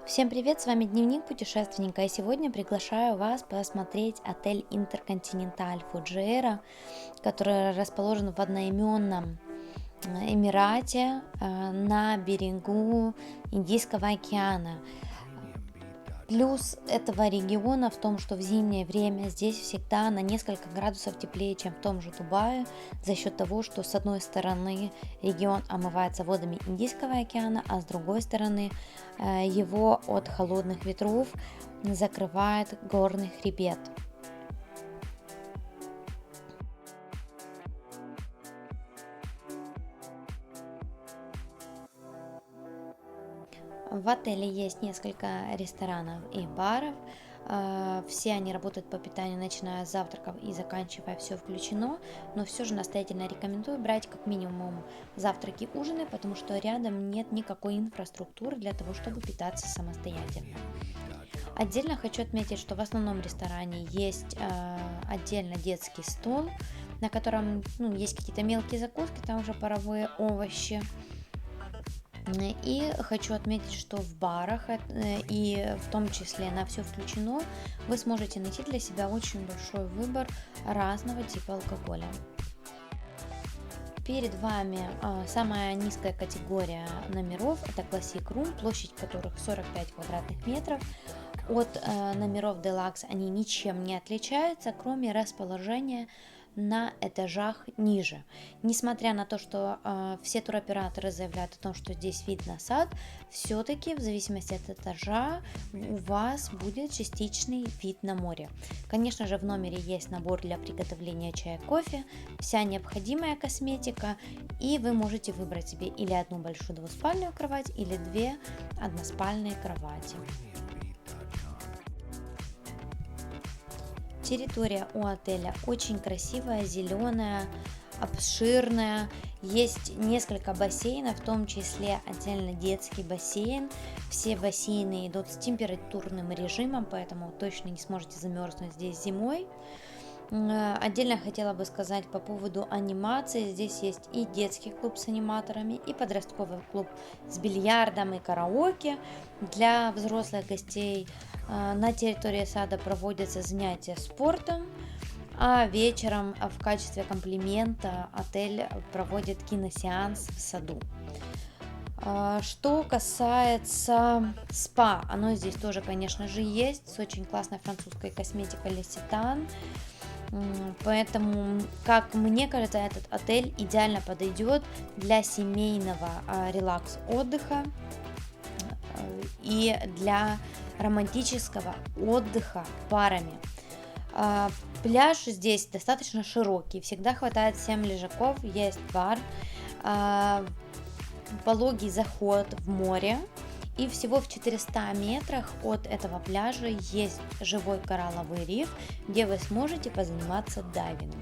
Всем привет, с вами Дневник путешественника, и сегодня приглашаю вас посмотреть отель Интерконтиненталь Фуджейра, который расположен в одноименном Эмирате на берегу Индийского океана. Плюс этого региона в том, что в зимнее время здесь всегда на несколько градусов теплее, чем в том же Дубае, за счет того, что с одной стороны регион омывается водами Индийского океана, а с другой стороны его от холодных ветров закрывает горный хребет. В отеле есть несколько ресторанов и баров. Все они работают по питанию, начиная с завтраков и заканчивая все включено. Но все же настоятельно рекомендую брать как минимум завтраки, ужины, потому что рядом нет никакой инфраструктуры для того, чтобы питаться самостоятельно. Отдельно хочу отметить, что в основном ресторане есть отдельно детский стол, на котором есть какие-то мелкие закуски, там уже паровые овощи. И хочу отметить, что в барах и в том числе на все включено вы сможете найти для себя очень большой выбор разного типа алкоголя. Перед вами самая низкая категория номеров, это Classic Room, площадь которых 45 квадратных метров. От номеров Deluxe они ничем не отличаются, кроме расположения на этажах ниже. Несмотря на то, что все туроператоры заявляют о том, что здесь вид на сад, все-таки в зависимости от этажа у вас будет частичный вид на море. Конечно же, в номере есть набор для приготовления чая, кофе, вся необходимая косметика, и вы можете выбрать себе или одну большую двуспальную кровать, или две односпальные кровати. Территория у отеля очень красивая, зеленая, обширная. Есть несколько бассейнов, в том числе отдельно детский бассейн. Все бассейны идут с температурным режимом, поэтому точно не сможете замерзнуть здесь зимой. Отдельно хотела бы сказать по поводу анимации. Здесь есть и детский клуб с аниматорами, и подростковый клуб с бильярдом и караоке для взрослых гостей. На территории сада проводятся занятия спортом, а вечером в качестве комплимента отель проводит киносеанс в саду. Что касается спа, оно здесь тоже, конечно же, есть, с очень классной французской косметикой L'Occitane. Поэтому, как мне кажется, этот отель идеально подойдет для семейного релакс-отдыха и для романтического отдыха парами. Пляж здесь достаточно широкий, всегда хватает всем лежаков, есть бар, пологий заход в море. И всего в 400 метрах от этого пляжа есть живой коралловый риф, где вы сможете позаниматься дайвингом.